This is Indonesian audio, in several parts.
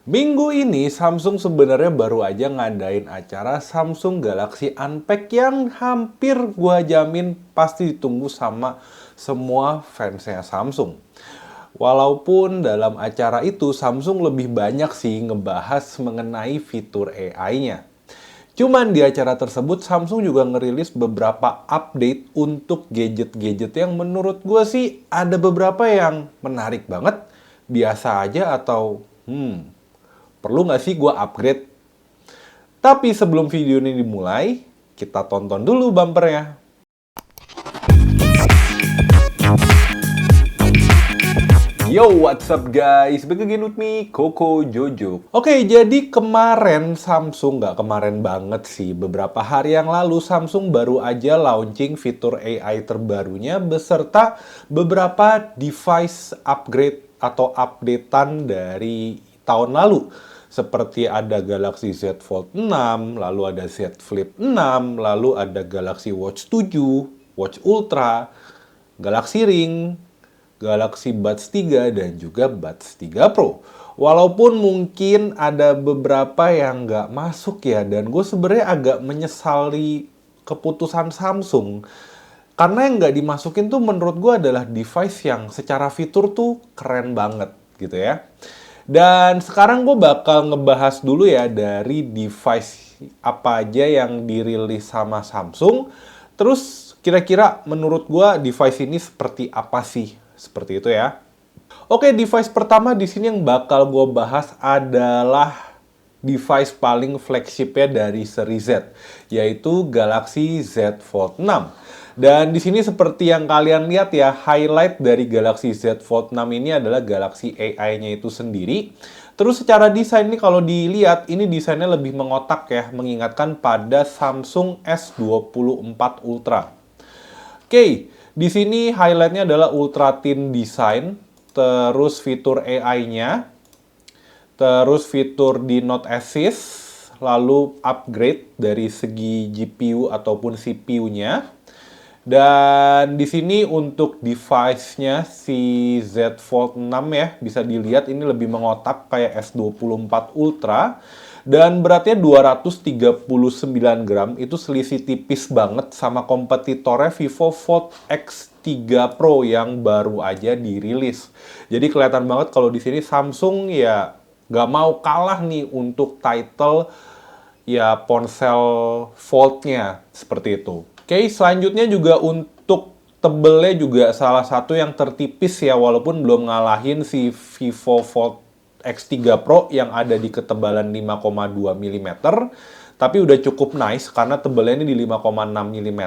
Minggu ini Samsung sebenarnya baru aja ngadain acara Samsung Galaxy Unpacked yang hampir gua jamin pasti ditunggu sama semua fansnya Samsung. Walaupun dalam acara itu Samsung lebih banyak sih ngebahas mengenai fitur AI-nya. Cuman di acara tersebut Samsung juga ngerilis beberapa update untuk gadget-gadget yang menurut gue sih ada beberapa yang menarik banget, biasa aja atau perlu nggak sih gue upgrade? Tapi sebelum video ini dimulai, kita tonton dulu bumpernya. Yo, what's up guys? Back again with me, Koko Jojo. Oke, jadi kemarin Samsung, nggak kemarin banget sih, beberapa hari yang lalu Samsung baru aja launching fitur AI terbarunya beserta beberapa device upgrade atau updatean dari tahun lalu. Seperti ada Galaxy Z Fold 6, lalu ada Z Flip 6, lalu ada Galaxy Watch 7, Watch Ultra, Galaxy Ring, Galaxy Buds 3, dan juga Buds 3 Pro. Walaupun mungkin ada beberapa yang nggak masuk ya, dan gue sebenarnya agak menyesali keputusan Samsung. Karena yang nggak dimasukin tuh menurut gue adalah device yang secara fitur tuh keren banget gitu ya. Dan sekarang gue bakal ngebahas dulu ya dari device apa aja yang dirilis sama Samsung. Terus kira-kira menurut gue device ini seperti apa sih? Seperti itu ya. Oke, device pertama di sini yang bakal gue bahas adalah device paling flagshipnya dari seri Z, yaitu Galaxy Z Fold 6. Dan di sini seperti yang kalian lihat ya, highlight dari Galaxy Z Fold 6 ini adalah Galaxy AI-nya itu sendiri. Terus secara desain ini kalau dilihat, ini desainnya lebih mengotak ya, mengingatkan pada Samsung S24 Ultra. Oke, di sini highlightnya adalah Ultra Thin Design, terus fitur AI-nya, terus fitur di Note Assist, lalu upgrade dari segi GPU ataupun CPU-nya. Dan di sini untuk device-nya si Z Fold 6 ya, bisa dilihat ini lebih mengotak kayak S24 Ultra. Dan beratnya 239 gram, itu selisih tipis banget sama kompetitornya Vivo Fold X3 Pro yang baru aja dirilis. Jadi kelihatan banget kalau di sini Samsung ya nggak mau kalah nih untuk title ya ponsel Fold-nya, seperti itu. Oke, selanjutnya juga untuk tebelnya juga salah satu yang tertipis ya, walaupun belum ngalahin si Vivo Fold X3 Pro yang ada di ketebalan 5,2 mm, tapi udah cukup nice karena tebelnya ini di 5,6 mm.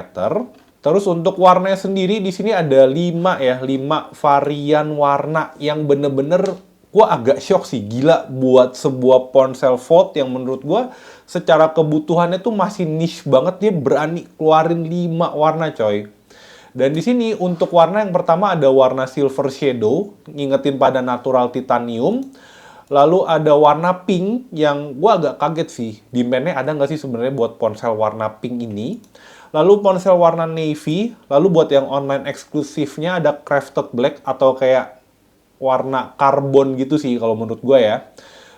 Terus untuk warnanya sendiri di sini ada 5 varian warna yang bener-bener gue agak shock sih, gila buat sebuah ponsel Fold yang menurut gue secara kebutuhannya tuh masih niche banget, dia berani keluarin 5 warna coy. Dan di sini untuk warna yang pertama ada warna silver shadow, ngingetin pada natural titanium. Lalu ada warna pink yang gue agak kaget sih, demand-nya ada nggak sih sebenarnya buat ponsel warna pink ini. Lalu ponsel warna navy, lalu buat yang online eksklusifnya ada crafted black atau kayak warna karbon gitu sih kalau menurut gue ya.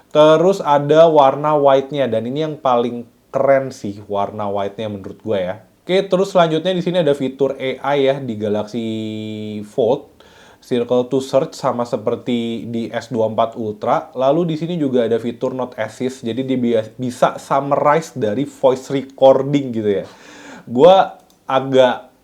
Terus ada warna white-nya, dan ini yang paling keren sih warna white-nya menurut gue ya. Oke, terus selanjutnya di sini ada fitur AI ya di Galaxy Fold. Circle to Search sama seperti di S24 Ultra. Lalu di sini juga ada fitur Note Assist, jadi dia bisa summarize dari voice recording gitu ya. Gua agak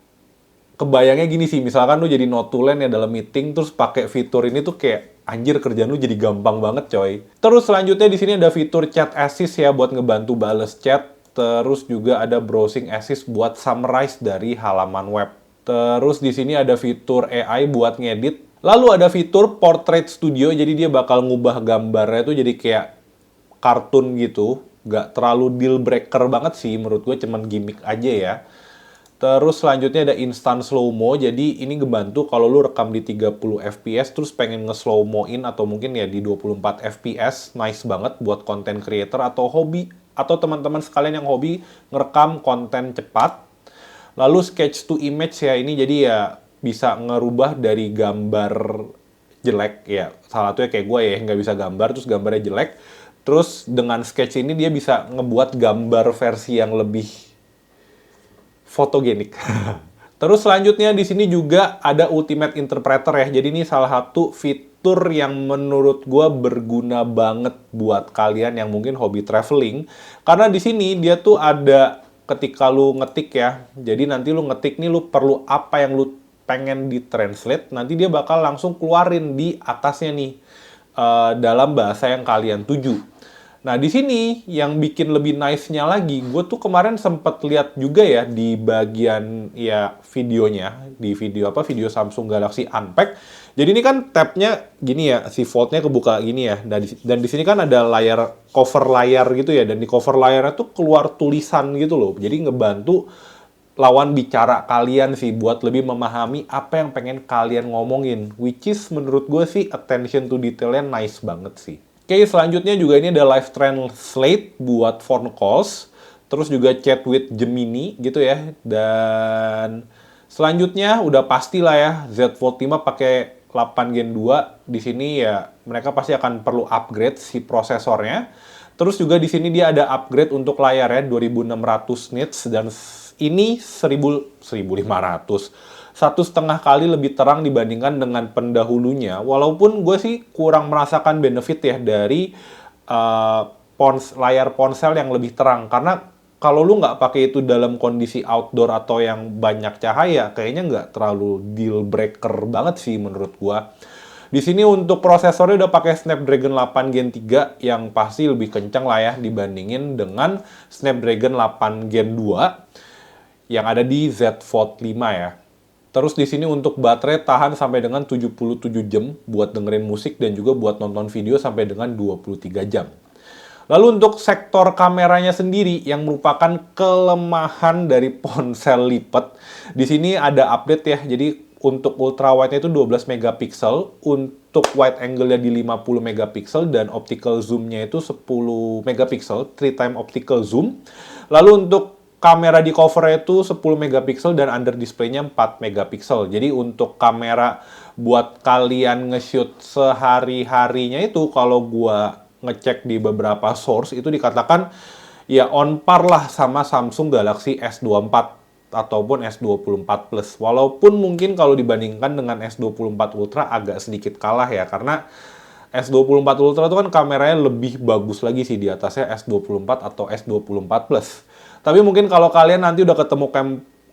kebayangnya gini sih, misalkan lu jadi notulen ya dalam meeting, terus pakai fitur ini tuh kayak anjir kerjaan lu jadi gampang banget coy. Terus selanjutnya di sini ada fitur Chat Assist ya buat ngebantu bales chat. Terus juga ada Browsing Assist buat summarize dari halaman web. Terus di sini ada fitur AI buat ngedit. Lalu ada fitur Portrait Studio, jadi dia bakal ngubah gambarnya tuh jadi kayak kartun gitu. Gak terlalu deal breaker banget sih, menurut gue cuman gimmick aja ya. Terus selanjutnya ada Instant Slow Mo, jadi ini ngebantu kalau lu rekam di 30 fps terus pengen nge-slow mo-in atau mungkin ya di 24 fps, nice banget buat content creator atau hobi, atau teman-teman sekalian yang hobi ngerekam konten cepat. Lalu sketch to image ya, ini jadi ya bisa ngerubah dari gambar jelek ya. Salah satunya kayak gue ya, nggak bisa gambar, terus gambarnya jelek. Terus dengan sketch ini dia bisa ngebuat gambar versi yang lebih fotogenik. Terus selanjutnya di sini juga ada Ultimate Interpreter ya. Jadi ini salah satu fitur yang menurut gue berguna banget buat kalian yang mungkin hobi traveling. Karena di sini dia tuh ada ketika lu ngetik ya. Jadi nanti lu ngetik nih lu perlu apa yang lu pengen ditranslate. Nanti dia bakal langsung keluarin di atasnya nih dalam bahasa yang kalian tuju. Nah, di sini yang bikin lebih nice-nya lagi, gue tuh kemarin sempet lihat juga ya di bagian ya videonya, di video Samsung Galaxy Unpack. Jadi ini kan tab-nya gini ya, si Fold-nya kebuka gini ya. Dan di sini kan ada layar cover layar gitu ya, dan di cover layarnya tuh keluar tulisan gitu loh. Jadi ngebantu lawan bicara kalian sih buat lebih memahami apa yang pengen kalian ngomongin. Which is menurut gue sih attention to detail-nya nice banget sih. Oke, selanjutnya juga ini ada live translate buat phone calls. Terus juga chat with Gemini gitu ya. Dan selanjutnya udah pastilah ya Z Fold 5 pakai 8 Gen 2. Di sini ya mereka pasti akan perlu upgrade si prosesornya. Terus juga di sini dia ada upgrade untuk layarnya 2600 nits dan ini 1500. 1,5 kali lebih terang dibandingkan dengan pendahulunya. Walaupun gue sih kurang merasakan benefit ya dari layar ponsel yang lebih terang. Karena kalau lu nggak pakai itu dalam kondisi outdoor atau yang banyak cahaya, kayaknya nggak terlalu deal breaker banget sih menurut gue. Di sini untuk prosesornya udah pakai Snapdragon 8 Gen 3 yang pasti lebih kencang lah ya dibandingin dengan Snapdragon 8 Gen 2 yang ada di Z Fold 5 ya. Terus di sini untuk baterai tahan sampai dengan 77 jam buat dengerin musik dan juga buat nonton video sampai dengan 23 jam. Lalu untuk sektor kameranya sendiri yang merupakan kelemahan dari ponsel lipat, di sini ada update ya. Jadi untuk ultra wide-nya itu 12 megapiksel, untuk wide angle-nya di 50 megapiksel dan optical zoom-nya itu 10 megapiksel, 3 time optical zoom. Lalu untuk kamera di cover itu 10 megapiksel dan under display-nya 4 megapiksel. Jadi untuk kamera buat kalian nge-shoot sehari-harinya itu kalau gua ngecek di beberapa source itu dikatakan ya on par lah sama Samsung Galaxy S24 ataupun S24 Plus. Walaupun mungkin kalau dibandingkan dengan S24 Ultra agak sedikit kalah ya karena S24 Ultra itu kan kameranya lebih bagus lagi sih di atasnya S24 atau S24 Plus. Tapi mungkin kalau kalian nanti udah ketemu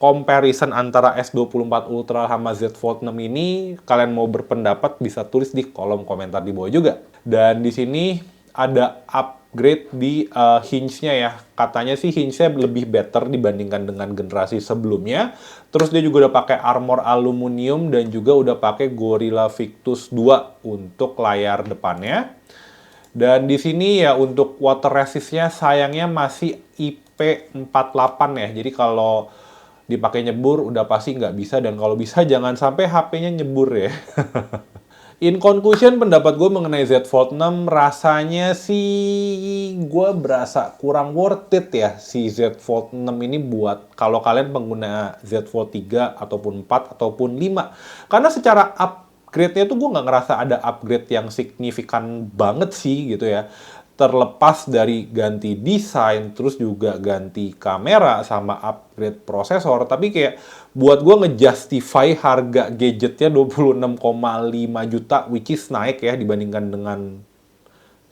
comparison antara S24 Ultra sama Z Fold 6 ini, kalian mau berpendapat bisa tulis di kolom komentar di bawah juga. Dan di sini ada upgrade di hinge-nya ya. Katanya sih hinge-nya lebih better dibandingkan dengan generasi sebelumnya. Terus dia juga udah pakai armor aluminium dan juga udah pakai Gorilla Victus 2 untuk layar depannya. Dan di sini ya untuk water resist-nya sayangnya masih IP48 ya. Jadi kalau dipakai nyebur udah pasti nggak bisa. Dan kalau bisa jangan sampai HP-nya nyebur ya. In conclusion, pendapat gue mengenai Z Fold 6 rasanya sih gue berasa kurang worth it ya si Z Fold 6 ini buat kalau kalian pengguna Z Fold 3 ataupun 4 ataupun 5. Karena secara upgrade-nya tuh gue nggak ngerasa ada upgrade yang signifikan banget sih gitu ya. Terlepas dari ganti desain, terus juga ganti kamera sama upgrade prosesor, tapi kayak buat gue ngejustify harga gadgetnya 26,5 juta, which is naik ya dibandingkan dengan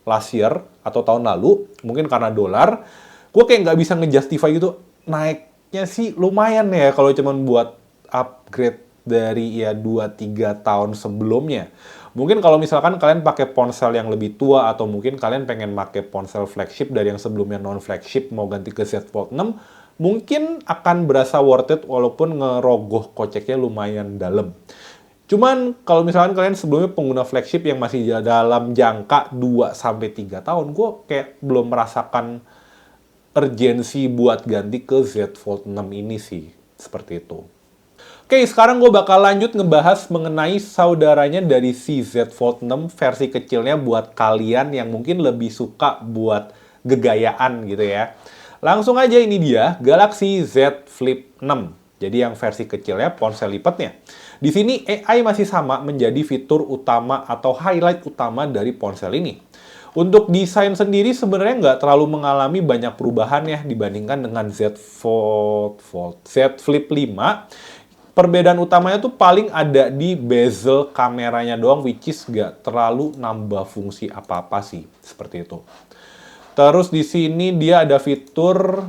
last year atau tahun lalu, mungkin karena dolar, gue kayak nggak bisa ngejustify gitu, naiknya sih lumayan ya kalau cuman buat upgrade dari ya 2-3 tahun sebelumnya. Mungkin kalau misalkan kalian pakai ponsel yang lebih tua atau mungkin kalian pengen pakai ponsel flagship dari yang sebelumnya non-flagship mau ganti ke Z Fold 6, mungkin akan berasa worth it walaupun ngerogoh koceknya lumayan dalam. Cuman kalau misalkan kalian sebelumnya pengguna flagship yang masih dalam jangka 2-3 tahun, gue kayak belum merasakan urgensi buat ganti ke Z Fold 6 ini sih. Seperti itu. Oke, sekarang gue bakal lanjut ngebahas mengenai saudaranya dari si Z Fold 6 versi kecilnya buat kalian yang mungkin lebih suka buat gegayaan gitu ya. Langsung aja ini dia, Galaxy Z Flip 6. Jadi yang versi kecilnya ponsel lipatnya. Di sini AI masih sama menjadi fitur utama atau highlight utama dari ponsel ini. Untuk desain sendiri sebenarnya nggak terlalu mengalami banyak perubahan ya dibandingkan dengan Z Flip 5. Perbedaan utamanya tuh paling ada di bezel kameranya doang, which is nggak terlalu nambah fungsi apa-apa sih, seperti itu. Terus di sini dia ada fitur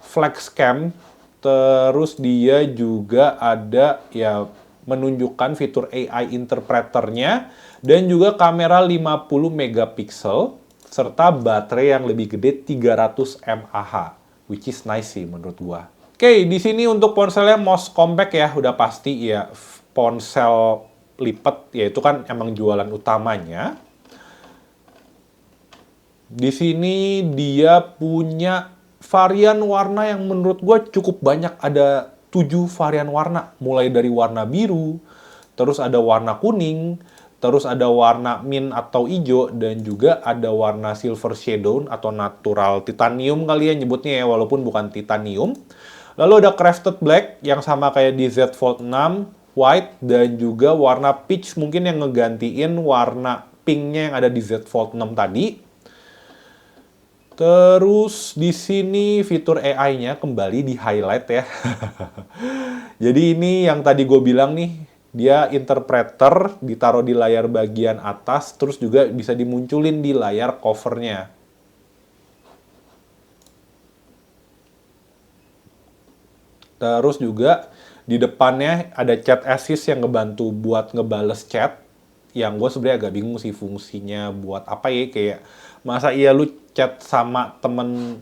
flex cam, terus dia juga ada ya menunjukkan fitur AI interpreternya dan juga kamera 50 megapiksel serta baterai yang lebih gede 300 mAh, which is nice sih menurut gua. Oke, di sini untuk ponselnya most compact ya, udah pasti ya ponsel lipat, ya itu kan emang jualan utamanya. Di sini dia punya varian warna yang menurut gue cukup banyak. Ada 7 varian warna. Mulai dari warna biru, terus ada warna kuning, terus ada warna mint atau hijau, dan juga ada warna silver shadow atau natural titanium kali ya nyebutnya ya, walaupun bukan titanium. Lalu ada crafted black yang sama kayak di Z Fold 6, white, dan juga warna peach mungkin yang ngegantiin warna pinknya yang ada di Z Fold 6 tadi. Terus di sini fitur AI-nya kembali di highlight ya. Jadi ini yang tadi gue bilang nih, dia interpreter ditaruh di layar bagian atas, terus juga bisa dimunculin di layar covernya. Terus juga di depannya ada chat assist yang ngebantu buat ngebales chat. Yang gue sebenarnya agak bingung sih fungsinya buat apa ya, kayak masa iya lu chat sama temen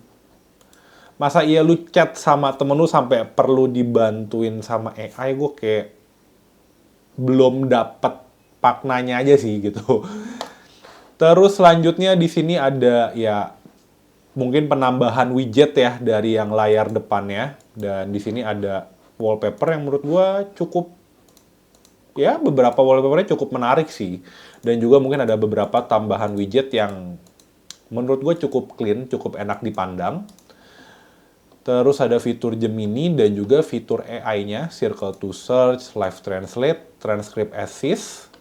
lu sampai perlu dibantuin sama AI, gue kayak belum dapet maknanya aja sih gitu. Terus selanjutnya di sini ada ya mungkin penambahan widget ya dari yang layar depannya, dan di sini ada wallpaper yang menurut gue cukup ya, beberapa wallpapernya cukup menarik sih, dan juga mungkin ada beberapa tambahan widget yang menurut gue cukup clean, cukup enak dipandang. Terus ada fitur Gemini dan juga fitur AI-nya, Circle to Search, Live Translate, Transcript Assist.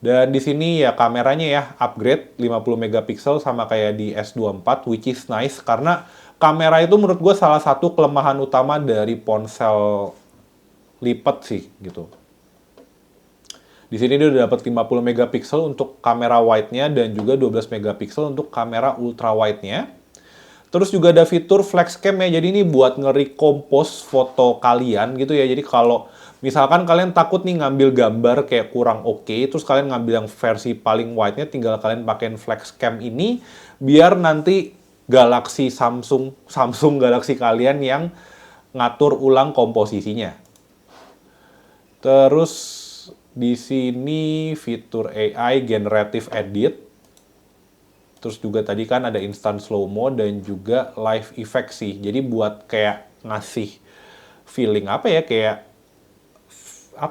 Dan di sini ya kameranya ya upgrade 50 megapiksel sama kayak di S24, which is nice karena kamera itu menurut gue salah satu kelemahan utama dari ponsel lipat sih gitu. Di sini dia udah dapat 50 megapiksel untuk kamera wide-nya dan juga 12 megapiksel untuk kamera ultra wide-nya. Terus juga ada fitur flex cam ya, jadi ini buat nge-recompose foto kalian gitu ya. Jadi kalau misalkan kalian takut nih ngambil gambar kayak kurang oke, terus kalian ngambil yang versi paling wide-nya, tinggal kalian pakein flex cam ini, biar nanti Samsung Galaxy kalian yang ngatur ulang komposisinya. Terus di sini fitur AI Generative Edit. Terus juga tadi kan ada instant slow-mo dan juga live effect sih. Jadi buat kayak ngasih feeling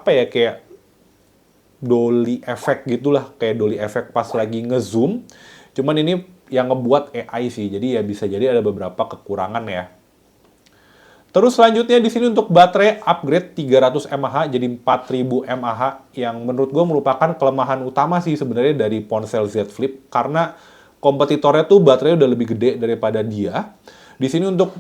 kayak dolly effect gitulah, kayak dolly effect pas lagi ngezoom. Cuman ini yang ngebuat AI sih. Jadi ya bisa jadi ada beberapa kekurangan ya. Terus selanjutnya di sini untuk baterai upgrade 300 mAh jadi 4000 mAh, yang menurut gue merupakan kelemahan utama sih sebenarnya dari ponsel Z Flip, karena kompetitornya tuh baterainya udah lebih gede daripada dia. Di sini untuk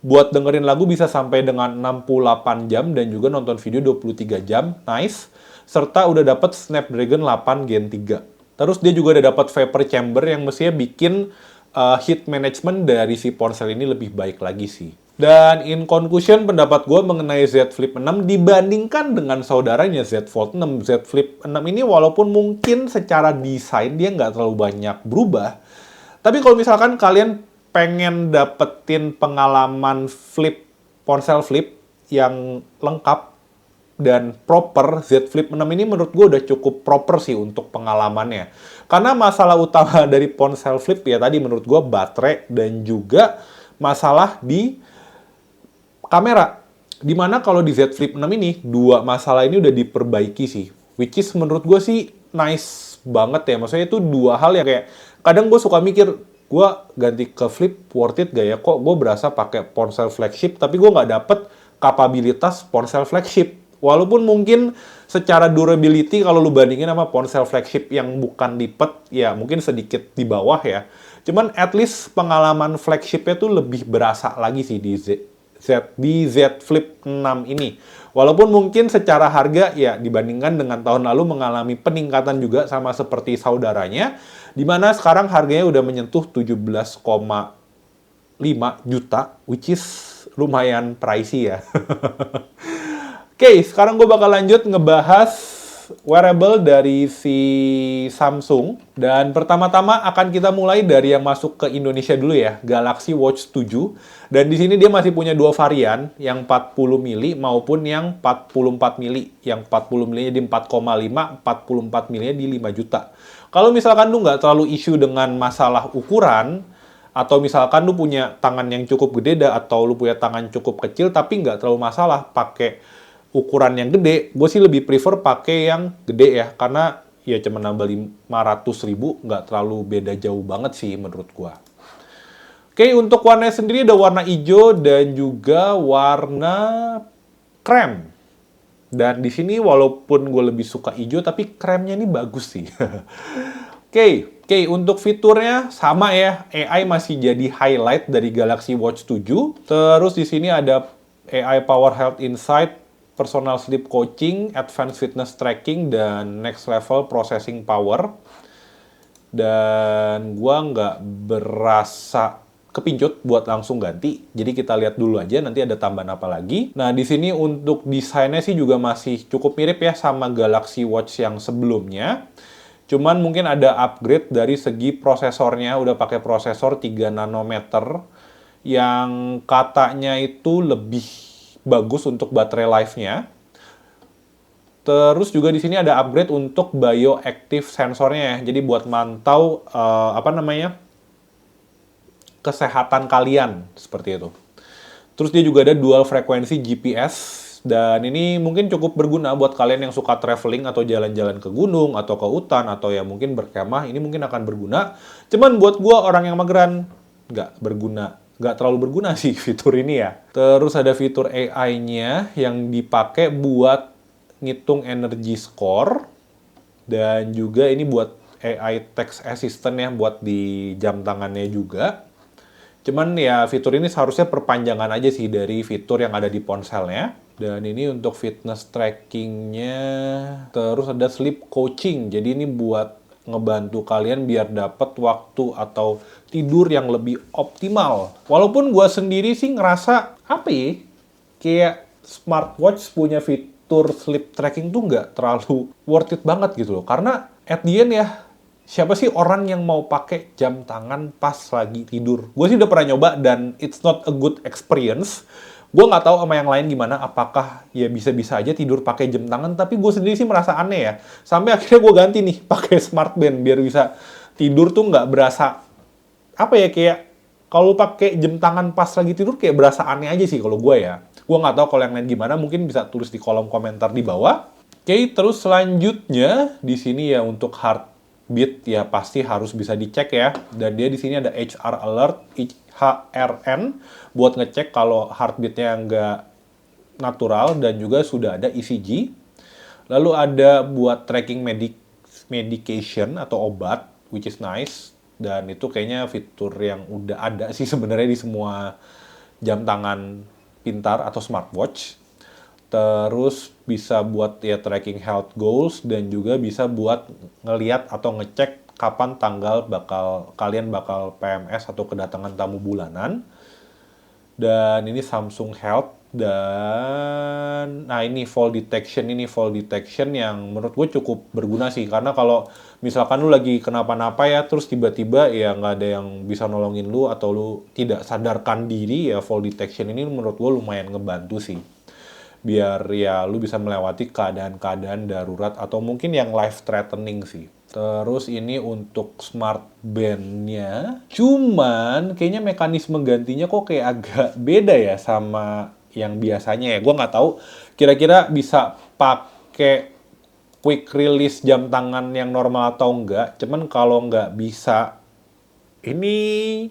buat dengerin lagu bisa sampai dengan 68 jam dan juga nonton video 23 jam, nice. Serta udah dapat Snapdragon 8 Gen 3. Terus dia juga udah dapat vapor chamber yang mestinya bikin heat management dari si ponsel ini lebih baik lagi sih. Dan in conclusion, pendapat gue mengenai Z Flip 6 dibandingkan dengan saudaranya Z Fold 6. Z Flip 6 ini walaupun mungkin secara desain dia nggak terlalu banyak berubah, tapi kalau misalkan kalian pengen dapetin pengalaman ponsel flip yang lengkap dan proper, Z Flip 6 ini menurut gue udah cukup proper sih untuk pengalamannya. Karena masalah utama dari ponsel flip ya tadi menurut gue baterai dan juga masalah di kamera. Dimana kalau di Z Flip 6 ini, dua masalah ini udah diperbaiki sih. Which is menurut gue sih nice banget ya. Maksudnya itu dua hal yang kayak, kadang gue suka mikir, gue ganti ke Flip worth it gak ya? Kok gue berasa pakai ponsel flagship, tapi gue nggak dapet kapabilitas ponsel flagship. Walaupun mungkin secara durability kalau lu bandingin sama ponsel flagship yang bukan lipat, ya mungkin sedikit di bawah ya. Cuman at least pengalaman flagshipnya tuh lebih berasa lagi sih di Z Flip 6 ini. Walaupun mungkin secara harga ya dibandingkan dengan tahun lalu mengalami peningkatan juga sama seperti saudaranya, di mana sekarang harganya udah menyentuh 17,5 juta, which is lumayan pricey ya. Oke, sekarang gue bakal lanjut ngebahas wearable dari si Samsung. Dan pertama-tama akan kita mulai dari yang masuk ke Indonesia dulu ya, Galaxy Watch 7. Dan di sini dia masih punya dua varian, yang 40 mili maupun yang 44 mili. Yang 40 milinya di 4,5, 44 milinya di 5 juta. Kalau misalkan lu nggak terlalu isu dengan masalah ukuran, atau misalkan lu punya tangan yang cukup gede atau lu punya tangan cukup kecil tapi nggak terlalu masalah pakai ukuran yang gede, gue sih lebih prefer pakai yang gede ya, karena ya cuma nambah 500.000, nggak terlalu beda jauh banget sih menurut gue. Oke, untuk warnanya sendiri ada warna hijau dan juga warna krem. Dan di sini walaupun gue lebih suka hijau, tapi kremnya ini bagus sih. Oke, untuk fiturnya sama ya, AI masih jadi highlight dari Galaxy Watch 7. Terus di sini ada AI Power Health Insight, Personal Sleep Coaching, Advanced Fitness Tracking, dan Next Level Processing Power. Dan gua nggak berasa kepincut buat langsung ganti. Jadi kita lihat dulu aja nanti ada tambahan apa lagi. Nah, di sini untuk desainnya sih juga masih cukup mirip ya sama Galaxy Watch yang sebelumnya. Cuman mungkin ada upgrade dari segi prosesornya, udah pakai prosesor 3 nanometer yang katanya itu lebih bagus untuk baterai life-nya. Terus juga di sini ada upgrade untuk bioactive sensornya ya. Jadi buat mantau kesehatan kalian seperti itu. Terus dia juga ada dual frekuensi GPS dan ini mungkin cukup berguna buat kalian yang suka traveling atau jalan-jalan ke gunung atau ke hutan atau ya mungkin berkemah. Ini mungkin akan berguna. Cuman buat gua orang yang mageran nggak berguna. Nggak terlalu berguna sih fitur ini ya. Terus ada fitur AI-nya yang dipakai buat ngitung energy score. Dan juga ini buat AI text assistant ya, buat di jam tangannya juga. Cuman ya fitur ini seharusnya perpanjangan aja sih dari fitur yang ada di ponselnya. Dan ini untuk fitness trackingnya. Terus ada sleep coaching. Jadi ini buat ngebantu kalian biar dapat waktu atau tidur yang lebih optimal. Walaupun gue sendiri sih ngerasa, kayak smartwatch punya fitur sleep tracking tuh nggak terlalu worth it banget gitu loh. Karena at the end ya, siapa sih orang yang mau pakai jam tangan pas lagi tidur? Gue sih udah pernah nyoba dan it's not a good experience. Gue nggak tahu sama yang lain gimana, apakah ya bisa-bisa aja tidur pakai jam tangan, tapi gue sendiri sih merasa aneh ya. Sampai akhirnya gue ganti nih pakai smart band biar bisa tidur tuh nggak berasa kayak kalau pakai jam tangan pas lagi tidur kayak berasa aneh aja sih kalau gue ya. Gue nggak tahu kalau yang lain gimana, mungkin bisa tulis di kolom komentar di bawah. Oke, terus selanjutnya di sini ya untuk heartbeat ya pasti harus bisa dicek ya. Dan dia di sini ada HR alert, HRN buat ngecek kalau heartbeatnya nggak natural dan juga sudah ada ECG. Lalu ada buat tracking medication atau obat, which is nice. Dan itu kayaknya fitur yang udah ada sih sebenarnya di semua jam tangan pintar atau smartwatch. Terus bisa buat ya tracking health goals dan juga bisa buat ngeliat atau ngecek kapan tanggal kalian bakal PMS atau kedatangan tamu bulanan. Dan ini Samsung Health dan ini fall detection yang menurut gue cukup berguna sih, karena kalau misalkan lu lagi kenapa-napa ya terus tiba-tiba ya nggak ada yang bisa nolongin lu atau lu tidak sadarkan diri, ya fall detection ini menurut gue lumayan ngebantu sih biar ya lu bisa melewati keadaan-keadaan darurat atau mungkin yang life threatening sih. Terus ini untuk smart band-nya, cuman kayaknya mekanisme gantinya kok kayak agak beda ya sama yang biasanya ya. Gue nggak tahu kira-kira bisa pakai quick release jam tangan yang normal atau enggak. Cuman kalau nggak bisa, ini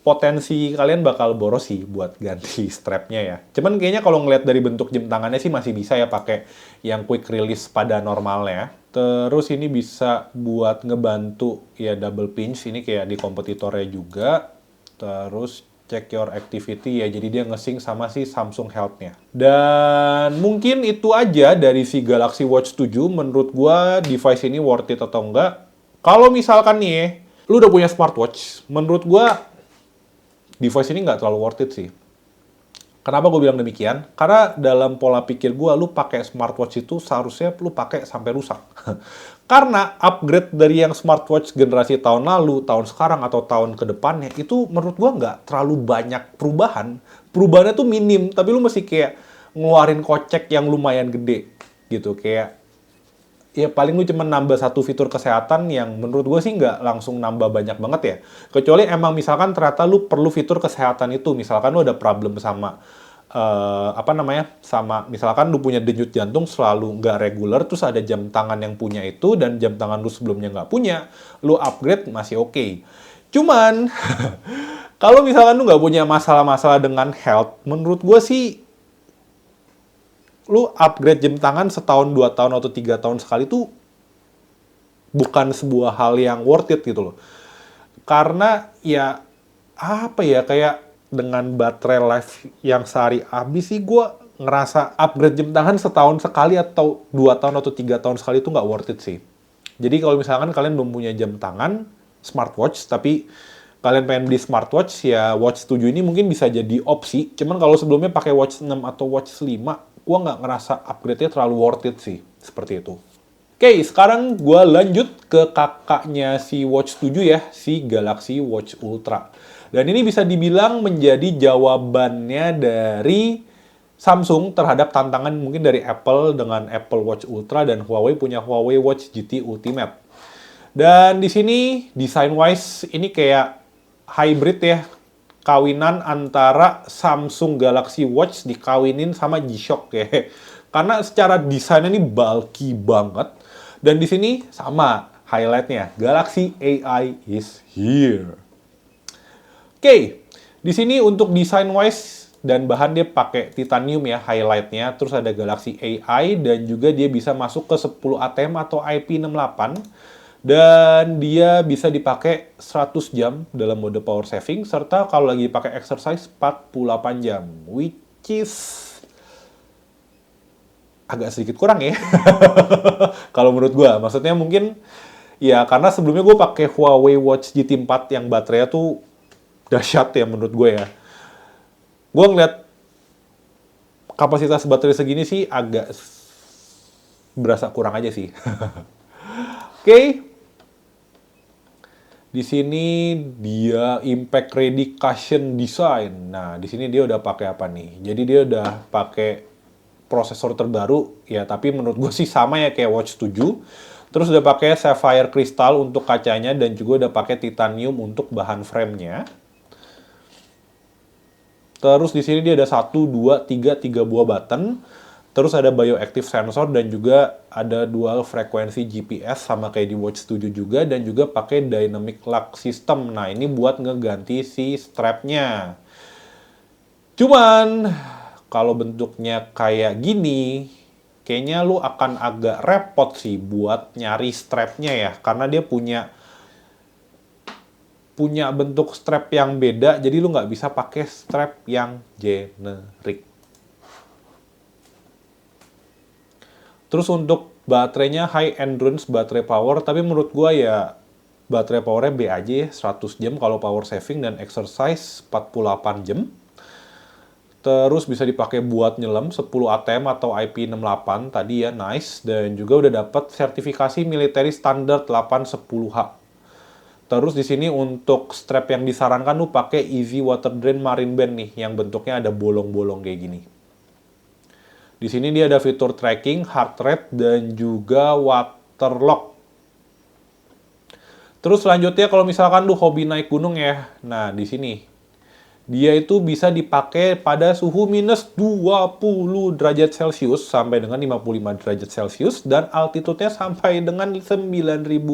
potensi kalian bakal boros sih buat ganti strapnya ya. Cuman kayaknya kalau ngeliat dari bentuk jam tangannya sih masih bisa ya pakai yang quick release pada normalnya. Terus ini bisa buat ngebantu ya double pinch, ini kayak di kompetitornya juga. Terus check your activity ya, jadi dia nge-sync sama si Samsung Health-nya. Dan mungkin itu aja dari si Galaxy Watch 7. Menurut gua device ini worth it atau enggak. Kalau misalkan nih, lu udah punya smartwatch, menurut gua device ini nggak terlalu worth it sih. Kenapa gue bilang demikian? Karena dalam pola pikir gue, lu pakai smartwatch itu seharusnya lu pakai sampai rusak. Karena upgrade dari yang smartwatch generasi tahun lalu, tahun sekarang, atau tahun ke depannya, itu menurut gue nggak terlalu banyak perubahan. Perubahannya tuh minim, tapi lu mesti kayak ngeluarin kocek yang lumayan gede. Gitu, kayak ya paling lu cuma nambah satu fitur kesehatan yang menurut gue sih nggak langsung nambah banyak banget ya. Kecuali emang misalkan ternyata lu perlu fitur kesehatan itu. Misalkan lu ada problem sama, sama misalkan lu punya denyut jantung selalu nggak reguler, terus ada jam tangan yang punya itu, dan jam tangan lu sebelumnya nggak punya, lu upgrade masih oke. Cuman, kalau misalkan lu nggak punya masalah-masalah dengan health, menurut gue sih lu upgrade jam tangan setahun, 2 tahun, atau 3 tahun sekali tuh bukan sebuah hal yang worth it gitu loh. Karena ya, apa ya, kayak dengan baterai life yang sehari habis sih gue ngerasa upgrade jam tangan setahun sekali atau 2 tahun atau 3 tahun sekali itu nggak worth it sih. Jadi kalau misalkan kalian belum punya jam tangan, smartwatch, tapi kalian pengen beli smartwatch, ya Watch 7 ini mungkin bisa jadi opsi. Cuman kalau sebelumnya pakai Watch 6 atau Watch 5, gue nggak ngerasa upgrade-nya terlalu worth it sih. Seperti itu. Oke, sekarang gue lanjut ke kakaknya si Watch 7 ya, si Galaxy Watch Ultra. Dan ini bisa dibilang menjadi jawabannya dari Samsung terhadap tantangan mungkin dari Apple dengan Apple Watch Ultra, dan Huawei punya Huawei Watch GT Ultimate. Dan di sini design-wise ini kayak hybrid ya, kawinan antara Samsung Galaxy Watch dikawinin sama G-Shock ya. Karena secara desainnya ini bulky banget. Dan di sini sama highlightnya, Galaxy AI is here. Oke, di sini untuk desain wise dan bahan dia pakai titanium ya highlightnya. Terus ada Galaxy AI, dan juga dia bisa masuk ke 10 ATM atau IP68. Dan dia bisa dipakai 100 jam dalam mode power saving, serta kalau lagi pakai exercise 48 jam, which is agak sedikit kurang ya. Kalau menurut gue, maksudnya mungkin ya karena sebelumnya gue pakai Huawei Watch GT 4 yang baterainya tuh dahsyat ya menurut gue ya. Gue ngeliat kapasitas baterai segini sih agak berasa kurang aja sih. Oke. Di sini dia impact ready cushion design. Nah, di sini dia udah pakai apa nih? Jadi dia udah pakai prosesor terbaru ya, tapi menurut gue sih sama ya kayak Watch 7. Terus udah pakai sapphire crystal untuk kacanya, dan juga udah pakai titanium untuk bahan frame-nya. Terus di sini dia ada 1, 2, 3 buah button. Terus ada bioactive sensor, dan juga ada dual frekuensi GPS sama kayak di Watch 7 juga, dan juga pakai dynamic lock system. Nah, ini buat ngeganti si strapnya. Cuman kalau bentuknya kayak gini, kayaknya lu akan agak repot sih buat nyari strapnya ya, karena dia punya bentuk strap yang beda, jadi lu nggak bisa pakai strap yang generik. Terus untuk baterainya high endurance baterai power, tapi menurut gua ya baterai powernya B aja ya, 100 jam kalau power saving, dan exercise 48 jam. Terus bisa dipakai buat nyelam 10 ATM atau IP68 tadi ya, nice. Dan juga udah dapat sertifikasi military standard 810H. Terus di sini untuk strap yang disarankan lu pakai Easy Water Drain Marine Band nih, yang bentuknya ada bolong-bolong kayak gini. Di sini dia ada fitur tracking, heart rate, dan juga water lock. Terus selanjutnya kalau misalkan lu hobi naik gunung ya, nah di sini dia itu bisa dipakai pada suhu minus 20 derajat Celcius sampai dengan 55 derajat Celcius, dan altitude-nya sampai dengan 9.000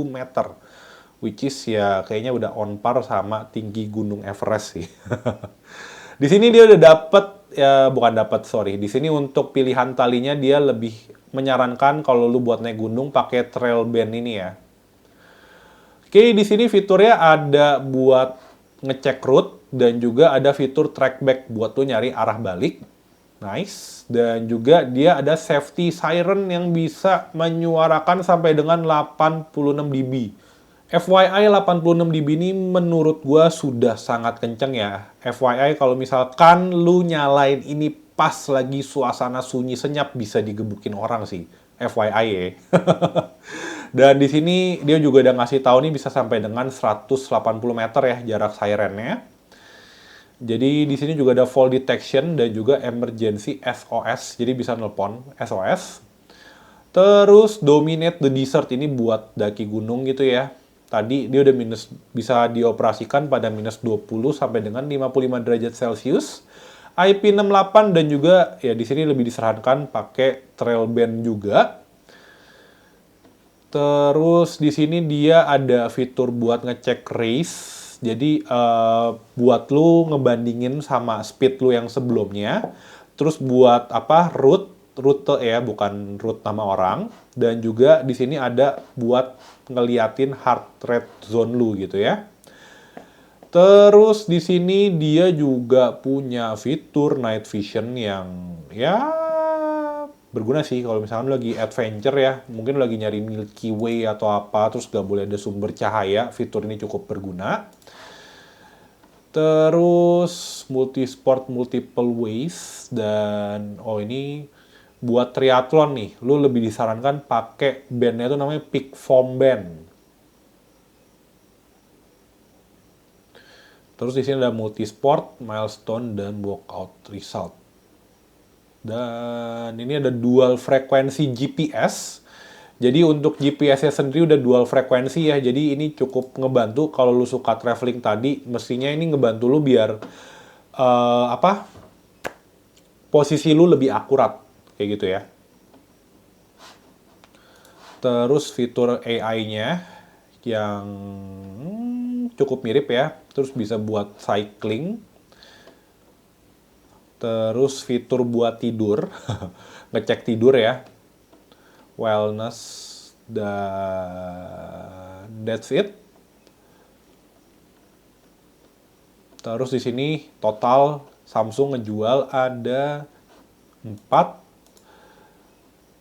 meter. which is ya kayaknya udah on par sama tinggi Gunung Everest sih. Di sini dia udah dapet, ya bukan dapet, sorry. Di sini untuk pilihan talinya dia lebih menyarankan kalau lu buat naik gunung pakai trail band ini ya. Oke, di sini fiturnya ada buat ngecek route dan juga ada fitur trackback buat lu nyari arah balik. Nice. Dan juga dia ada safety siren yang bisa menyuarakan sampai dengan 86 dB. FYI 86 dB ini menurut gua sudah sangat kenceng ya. FYI kalau misalkan lu nyalain ini pas lagi suasana sunyi senyap bisa digebukin orang sih. FYI ya. Dan di sini dia juga udah ngasih tahu nih bisa sampai dengan 180 meter ya jarak sirennya. Jadi di sini juga ada fall detection dan juga emergency SOS. Jadi bisa nelpon SOS. Terus dominate the desert ini buat daki gunung gitu ya. Tadi dia udah bisa dioperasikan pada minus 20 sampai dengan 55 derajat Celcius. IP68 dan juga ya di sini lebih disarankan pakai trail band juga. Terus di sini dia ada fitur buat ngecek race. Jadi buat lu ngebandingin sama speed lu yang sebelumnya. Terus buat apa? Rute ya, bukan route nama orang. Dan juga di sini ada buat ngeliatin heart rate zone lu gitu ya. Terus di sini dia juga punya fitur night vision yang ya berguna sih kalau misalnya lagi adventure ya, mungkin lagi nyari Milky Way atau apa, terus gak boleh ada sumber cahaya, fitur ini cukup berguna. Terus multisport multiple ways, dan ini buat triathlon nih, lu lebih disarankan pakai bandnya itu namanya Peak Foam Band. Terus di sini ada multisport, milestone, dan workout result. Dan ini ada dual frekuensi GPS. Jadi untuk GPS-nya sendiri udah dual frekuensi ya. Jadi ini cukup ngebantu kalau lu suka traveling tadi. Mestinya ini ngebantu lu biar posisi lu lebih akurat kayak gitu ya. Terus fitur AI-nya yang cukup mirip ya. Terus bisa buat cycling. Terus fitur buat tidur, ngecek tidur ya, wellness, dan that's it. Terus di sini total Samsung ngejual ada 4,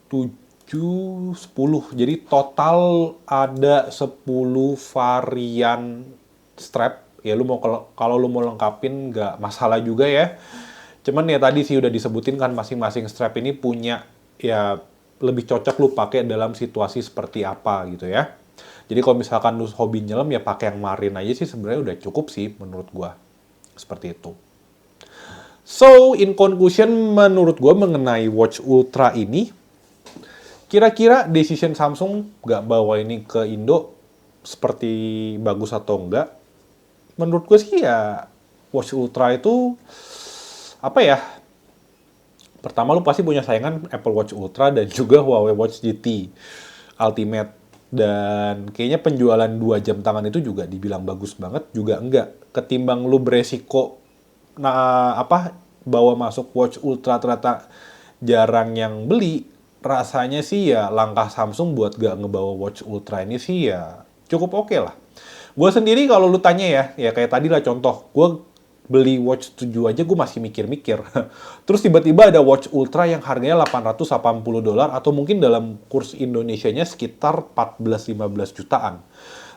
7, 10. Jadi total ada 10 varian strap. Ya lu mau kalau lu mau lengkapin nggak masalah juga ya. Cuman ya tadi sih udah disebutin kan masing-masing strap ini punya ya lebih cocok lu pakai dalam situasi seperti apa gitu ya. Jadi kalau misalkan lu hobi nyelam ya pakai yang Marine aja sih sebenarnya udah cukup sih menurut gua. Seperti itu. So, in conclusion menurut gua mengenai Watch Ultra ini, kira-kira decision Samsung nggak bawa ini ke Indo seperti bagus atau enggak? Menurut gue sih ya Watch Ultra itu apa ya? Pertama lu pasti punya saingan Apple Watch Ultra dan juga Huawei Watch GT Ultimate. Dan kayaknya penjualan 2 jam tangan itu juga dibilang bagus banget juga enggak. Ketimbang lu beresiko bawa masuk Watch Ultra ternyata jarang yang beli, rasanya sih ya langkah Samsung buat gak ngebawa Watch Ultra ini sih ya cukup oke lah. Gue sendiri kalau lu tanya ya kayak tadi lah contoh, gue beli Watch 7 aja gue masih mikir-mikir. Terus tiba-tiba ada Watch Ultra yang harganya $880 atau mungkin dalam kurs Indonesianya sekitar 14-15 jutaan.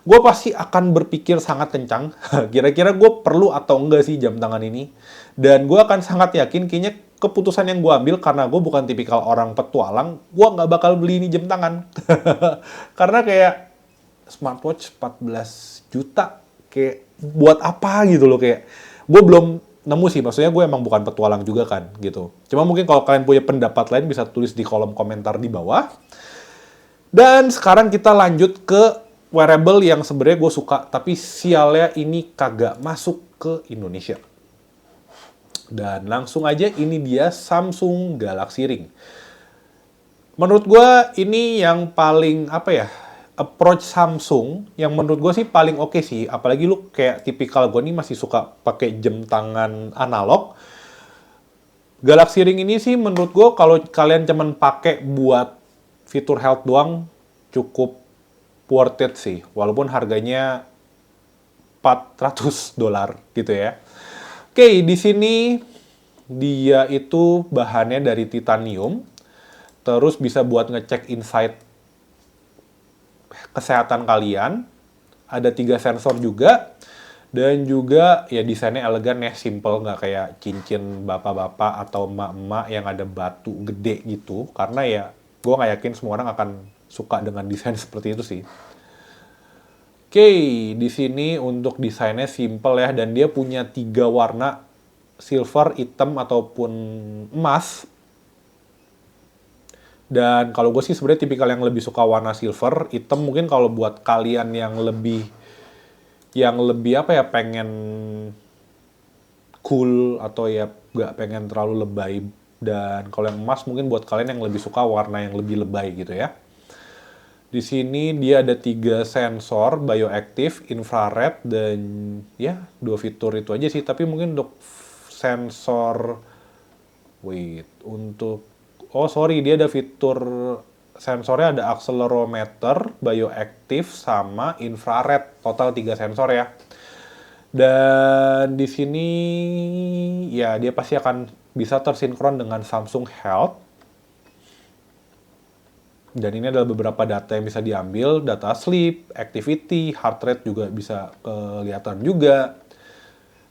Gue pasti akan berpikir sangat kencang, kira-kira gue perlu atau enggak sih jam tangan ini. Dan gue akan sangat yakin kayaknya keputusan yang gue ambil karena gue bukan tipikal orang petualang, gue nggak bakal beli ini jam tangan. Karena kayak smartwatch 14 juta, kayak buat apa gitu loh, kayak gue belum nemu sih, maksudnya gue emang bukan petualang juga kan, gitu. Cuma mungkin kalau kalian punya pendapat lain bisa tulis di kolom komentar di bawah. Dan sekarang kita lanjut ke wearable yang sebenarnya gue suka, tapi sialnya ini kagak masuk ke Indonesia. Dan langsung aja ini dia Samsung Galaxy Ring. Menurut gue ini yang paling approach Samsung yang menurut gue sih paling oke sih. Apalagi lu kayak tipikal gue nih masih suka pakai jam tangan analog. Galaxy Ring ini sih menurut gue kalau kalian cuman pakai buat fitur health doang cukup worth it sih. Walaupun harganya $400 gitu ya. Oke, di sini dia itu bahannya dari titanium. Terus bisa buat ngecek insight kesehatan kalian. Ada 3 sensor juga. Dan juga ya desainnya elegan ya, simple, nggak kayak cincin bapak-bapak atau emak-emak yang ada batu gede gitu. Karena ya gue nggak yakin semua orang akan suka dengan desain seperti itu sih. Oke, di sini untuk desainnya simple ya, dan dia punya 3 warna, silver, hitam, ataupun emas. Dan kalau gue sih sebenarnya tipikal yang lebih suka warna silver. Hitam mungkin kalau buat kalian yang lebih apa ya, pengen cool atau ya nggak pengen terlalu lebay. Dan kalau yang emas mungkin buat kalian yang lebih suka warna yang lebih lebay gitu ya. Di sini dia ada 3 sensor, bioactive, infrared, dan ya 2 fitur itu aja sih. Tapi mungkin untuk sensor, dia ada fitur sensornya, ada accelerometer, bioactive, sama infrared. Total 3 sensor ya. Dan di sini ya dia pasti akan bisa tersinkron dengan Samsung Health. Dan ini adalah beberapa data yang bisa diambil, data sleep, activity, heart rate juga bisa kelihatan juga.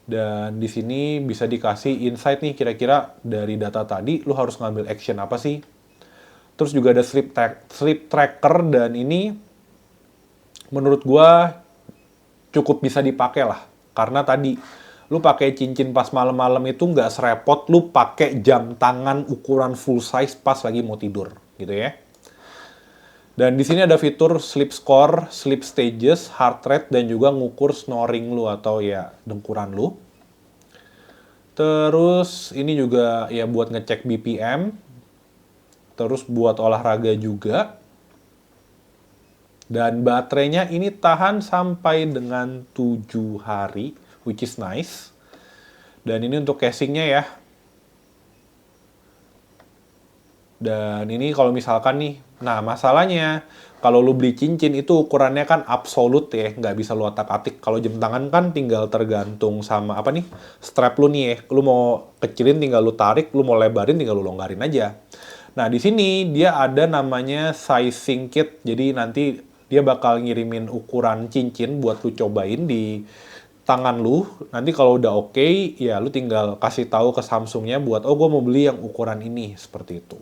Dan di sini bisa dikasih insight nih, kira-kira dari data tadi lu harus ngambil action apa sih. Terus juga ada sleep tracker, dan ini menurut gua cukup bisa dipakai lah. Karena tadi lu pakai cincin pas malam-malam itu nggak serepot lu pakai jam tangan ukuran full size pas lagi mau tidur gitu ya. Dan di sini ada fitur sleep score, sleep stages, heart rate, dan juga ngukur snoring lu atau ya dengkuran lu. Terus ini juga ya buat ngecek BPM. Terus buat olahraga juga. Dan baterainya ini tahan sampai dengan 7 hari, which is nice. Dan ini untuk casingnya ya. Dan ini kalau misalkan nih, nah masalahnya kalau lu beli cincin itu ukurannya kan absolut ya, nggak bisa lu otak-atik. Kalau jam tangan kan tinggal tergantung sama apa nih, strap lu nih ya. Lu mau kecilin tinggal lu tarik, lu mau lebarin tinggal lu longgarin aja. Nah di sini dia ada namanya sizing kit, jadi nanti dia bakal ngirimin ukuran cincin buat lu cobain di tangan lu. Nanti kalau udah oke, ya lu tinggal kasih tahu ke Samsungnya buat, oh gue mau beli yang ukuran ini, seperti itu.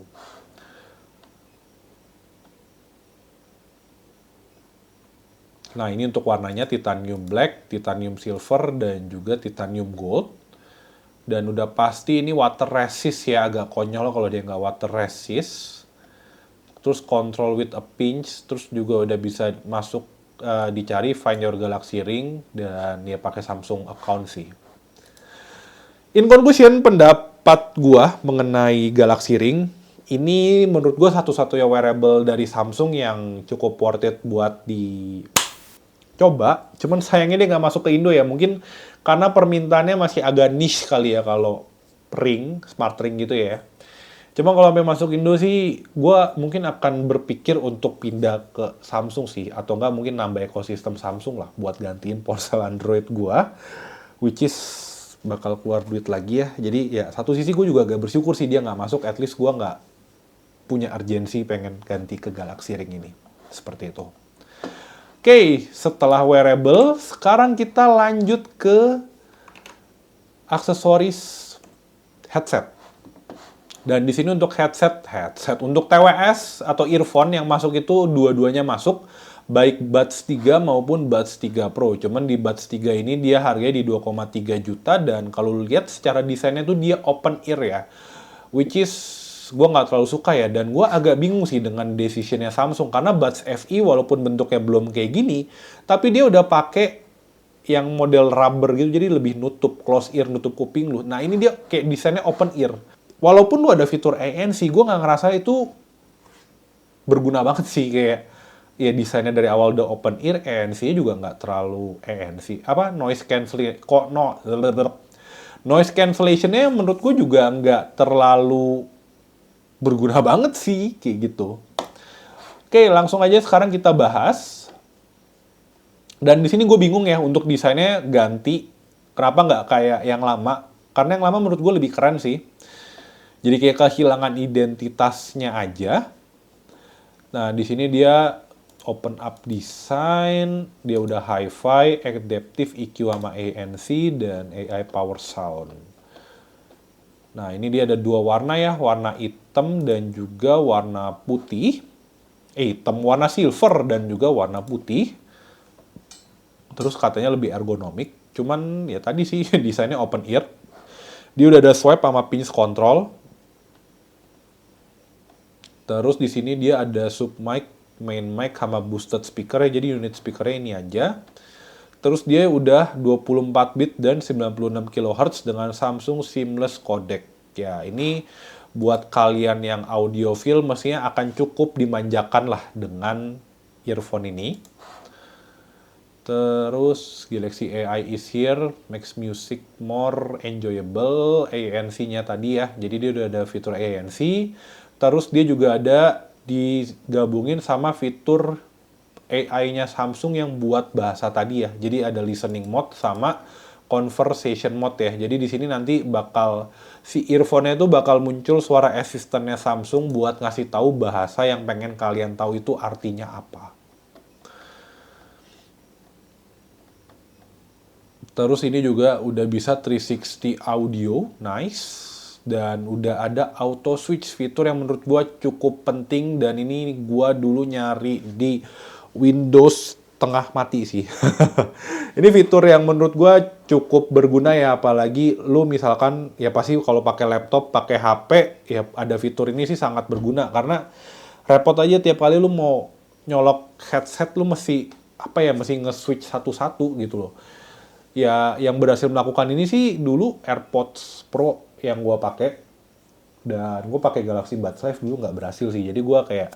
Nah, ini untuk warnanya titanium black, titanium silver, dan juga titanium gold. Dan udah pasti ini water resist ya, agak konyol kalau dia nggak water resist. Terus control with a pinch, terus juga udah bisa masuk dicari Find Your Galaxy Ring, dan ya pakai Samsung account sih. In conclusion, pendapat gua mengenai Galaxy Ring, ini menurut gua satu-satunya wearable dari Samsung yang cukup worth it buat coba, cuman sayangnya dia nggak masuk ke Indo ya. Mungkin karena permintaannya masih agak niche kali ya kalau ring, smart ring gitu ya. Cuma kalau sampai masuk Indo sih, gue mungkin akan berpikir untuk pindah ke Samsung sih. Atau nggak mungkin nambah ekosistem Samsung lah buat gantiin ponsel Android gue. Which is bakal keluar duit lagi ya. Jadi ya satu sisi gue juga agak bersyukur sih dia nggak masuk. At least gue nggak punya urgensi pengen ganti ke Galaxy Ring ini. Seperti itu. Oke, setelah wearable, sekarang kita lanjut ke aksesoris headset. Dan di sini untuk headset untuk TWS atau earphone yang masuk itu dua-duanya masuk, baik Buds 3 maupun Buds 3 Pro. Cuman di Buds 3 ini dia harganya di 2,3 juta, dan kalau lu lihat secara desainnya tuh dia open ear ya. Which is gue nggak terlalu suka ya, dan gue agak bingung sih dengan decisionnya Samsung, karena Buds FE walaupun bentuknya belum kayak gini, tapi dia udah pakai yang model rubber gitu, jadi lebih nutup close ear, nutup kuping lu. Nah ini dia kayak desainnya open ear. Walaupun lu ada fitur ANC, gue nggak ngerasa itu berguna banget sih. Kayak ya desainnya dari awal udah open ear, ANC juga nggak terlalu ANC. Apa noise cancellation kok noise cancellationnya menurut gue juga nggak terlalu berguna banget sih kayak gitu. Oke, langsung aja sekarang kita bahas. Dan di sini gue bingung ya untuk desainnya ganti. Kenapa nggak kayak yang lama? Karena yang lama menurut gue lebih keren sih. Jadi kayak kehilangan identitasnya aja. Nah, di sini dia open up design, dia udah hi-fi, adaptive EQ sama ANC dan AI power sound. Nah, ini dia ada dua warna ya, warna hitam dan juga warna putih. Hitam, warna silver dan juga warna putih. Terus katanya lebih ergonomik. Cuman ya tadi sih desainnya open ear. Dia udah ada swipe sama pinch control. Terus di sini dia ada sub mic, main mic sama boosted speaker ya. Jadi unit speakernya ini aja. Terus dia udah 24 bit dan 96 kHz dengan Samsung Seamless Codec. Ya, ini buat kalian yang audiophile mestinya akan cukup dimanjakan lah dengan earphone ini. Terus Galaxy AI is here, makes music more enjoyable, ANC-nya tadi ya. Jadi dia udah ada fitur ANC. Terus dia juga ada digabungin sama fitur AI-nya Samsung yang buat bahasa tadi ya. Jadi ada listening mode sama conversation mode ya. Jadi di sini nanti bakal si earphone-nya itu bakal muncul suara asistennya Samsung buat ngasih tahu bahasa yang pengen kalian tahu itu artinya apa. Terus ini juga udah bisa 360 audio, nice. Dan udah ada auto switch fitur yang menurut gua cukup penting dan ini gua dulu nyari di Windows tengah mati sih. Ini fitur yang menurut gua cukup berguna ya, apalagi lu misalkan ya pasti kalau pakai laptop, pakai HP ya ada fitur ini sih sangat berguna karena repot aja tiap kali lu mau nyolok headset lu mesti mesti nge-switch satu-satu gitu loh. Ya yang berhasil melakukan ini sih dulu AirPods Pro yang gue pakai, dan gue pakai Galaxy Buds Live dulu nggak berhasil sih. Jadi gue kayak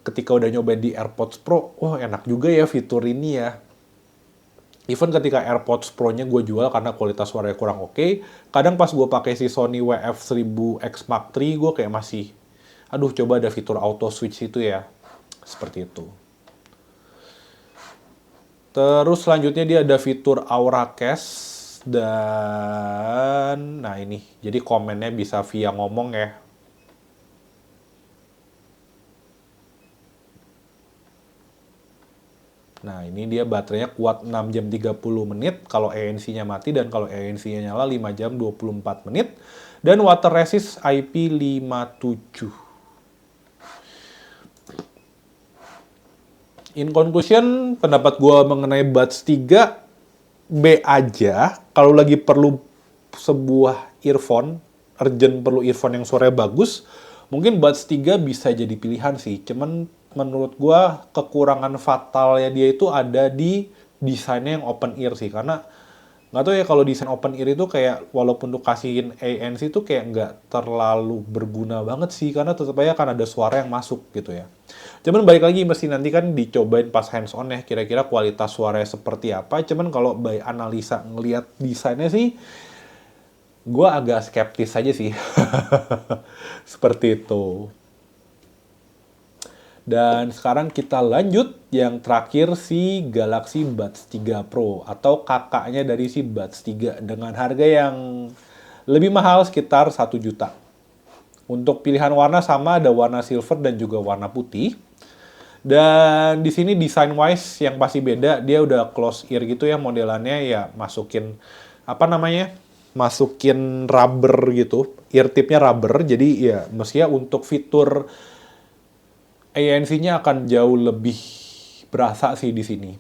ketika udah nyobain di AirPods Pro, enak juga ya fitur ini ya. Even ketika AirPods Pro-nya gue jual karena kualitas suaranya kurang oke, kadang pas gue pakai si Sony WF-1000X Mark III gue kayak masih, aduh coba ada fitur auto switch itu ya, seperti itu. Terus selanjutnya dia ada fitur Aura Cast dan nah ini jadi komennya bisa via ngomong ya. Nah ini dia baterainya kuat 6 jam 30 menit kalau ANC-nya mati dan kalau ANC-nya nyala 5 jam 24 menit dan water resist IP57. In conclusion, pendapat gue mengenai Buds 3 B aja. Kalau lagi perlu sebuah earphone, urgent perlu earphone yang suaranya bagus, mungkin Buds 3 bisa jadi pilihan sih. Cuman menurut gue kekurangan fatalnya dia itu ada di desainnya yang open ear sih. Karena nggak tahu ya kalau desain open ear itu kayak walaupun tuh kasihin ANC itu kayak nggak terlalu berguna banget sih. Karena tetap aja kan ada suara yang masuk gitu ya. Cuman balik lagi mesti nanti kan dicobain pas hands on ya kira-kira kualitas suaranya seperti apa. Cuman kalau by analisa ngelihat desainnya sih gue agak skeptis aja sih. Seperti itu. Dan sekarang kita lanjut yang terakhir si Galaxy Buds 3 Pro atau kakaknya dari si Buds 3 dengan harga yang lebih mahal sekitar 1 juta. Untuk pilihan warna sama ada warna silver dan juga warna putih. Dan di sini design wise yang pasti beda, dia udah close ear gitu ya modelannya ya masukin masukin rubber gitu, ear tipnya rubber. Jadi ya mestinya untuk fitur ANC-nya akan jauh lebih berasa sih di sini.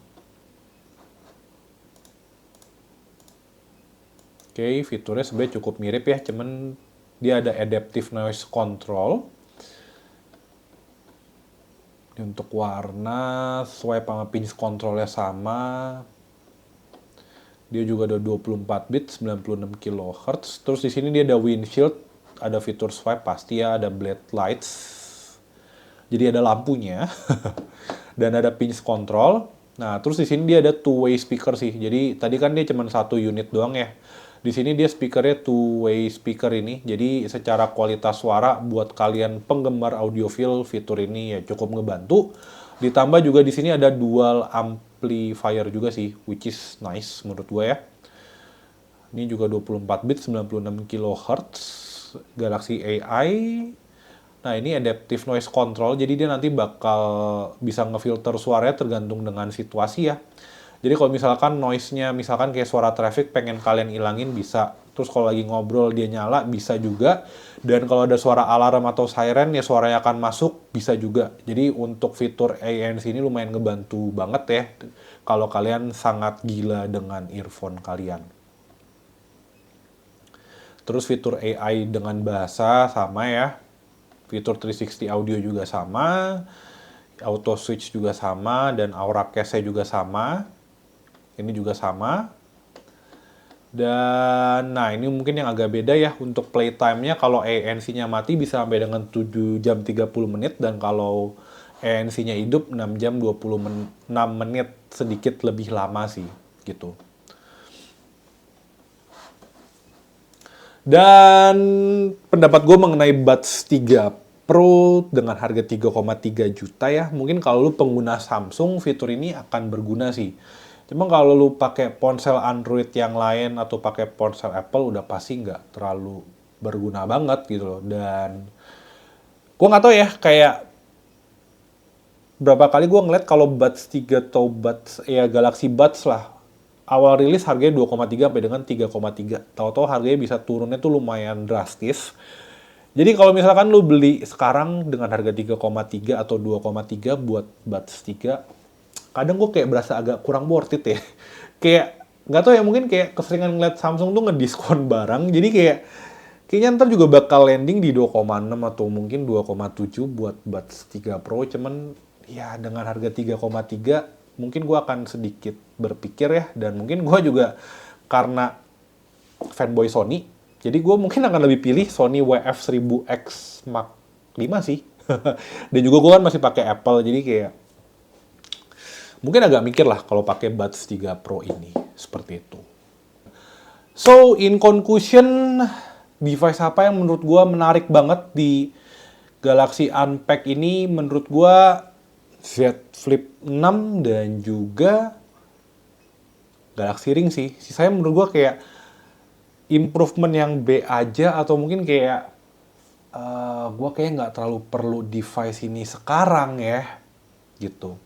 Oke, fiturnya sebenarnya cukup mirip ya, cuman dia ada adaptive noise control. Untuk warna, swipe sama pinch controlnya sama. Dia juga ada 24 bit, 96 kHz. Terus di sini dia ada windshield, ada fitur swipe pasti ya, ada blade lights. Jadi ada lampunya. dan ada pinch control. Nah, terus di sini dia ada two-way speaker sih. Jadi tadi kan dia cuma satu unit doang ya. Di sini dia speakernya two-way speaker ini. Jadi secara kualitas suara buat kalian penggemar audiophile, fitur ini ya cukup ngebantu. Ditambah juga di sini ada dual amplifier juga sih, which is nice menurut gue ya. Ini juga 24 bit 96 kHz Galaxy AI. Nah, ini adaptive noise control, jadi dia nanti bakal bisa ngefilter suaranya tergantung dengan situasi ya. Jadi kalau misalkan noise-nya, misalkan kayak suara traffic pengen kalian ilangin bisa. Terus kalau lagi ngobrol dia nyala, bisa juga. Dan kalau ada suara alarm atau siren, ya suaranya akan masuk, bisa juga. Jadi untuk fitur ANC ini lumayan ngebantu banget ya, kalau kalian sangat gila dengan earphone kalian. Terus fitur AI dengan bahasa sama ya. Fitur 360 audio juga sama, auto switch juga sama, dan aura cache-nya juga sama. Ini juga sama. Dan nah ini mungkin yang agak beda ya untuk playtime-nya. Kalau ANC-nya mati bisa sampai dengan 7 jam 30 menit, dan kalau ANC-nya hidup 6 jam 26 menit, sedikit lebih lama sih gitu. Dan pendapat gue mengenai Buds 3 Pro dengan harga 3,3 juta ya, mungkin kalau lu pengguna Samsung, fitur ini akan berguna sih. Cuma kalau lu pakai ponsel Android yang lain atau pakai ponsel Apple, udah pasti nggak terlalu berguna banget gitu loh. Dan gue nggak tahu ya, kayak berapa kali gue ngeliat kalau Buds 3 atau Buds, ya Galaxy Buds lah, awal rilis harganya 2,3 sampai dengan 3,3. Tahu-tahu harganya bisa turunnya tuh lumayan drastis. Jadi kalau misalkan lu beli sekarang dengan harga 3,3 atau 2,3 buat Buds 3, kadang gue kayak berasa agak kurang worth it ya. Kayak, nggak tahu ya, mungkin kayak keseringan ngeliat Samsung tuh ngediskon barang, jadi kayaknya ntar juga bakal landing di 2,6 atau mungkin 2,7 buat Buds 3 Pro. Cuman ya dengan harga 3,3, mungkin gue akan sedikit berpikir ya, dan mungkin gue juga karena fanboy Sony, jadi gue mungkin akan lebih pilih Sony WF-1000X Mark 5 sih. Dan juga gue kan masih pakai Apple, jadi kayak mungkin agak mikir lah kalau pakai Buds 3 Pro ini, seperti itu. So, in conclusion, device apa yang menurut gue menarik banget di Galaxy Unpacked ini? Menurut gue Z Flip 6 dan juga Galaxy Ring sih. Sisanya menurut gue kayak improvement yang B aja, atau mungkin kayak gue kayak nggak terlalu perlu device ini sekarang ya, gitu.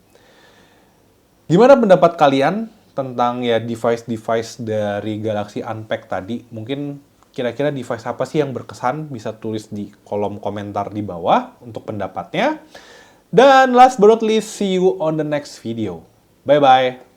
Gimana pendapat kalian tentang ya device-device dari Galaxy Unpacked tadi? Mungkin kira-kira device apa sih yang berkesan? Bisa tulis di kolom komentar di bawah untuk pendapatnya. Dan last but not least, see you on the next video. Bye-bye.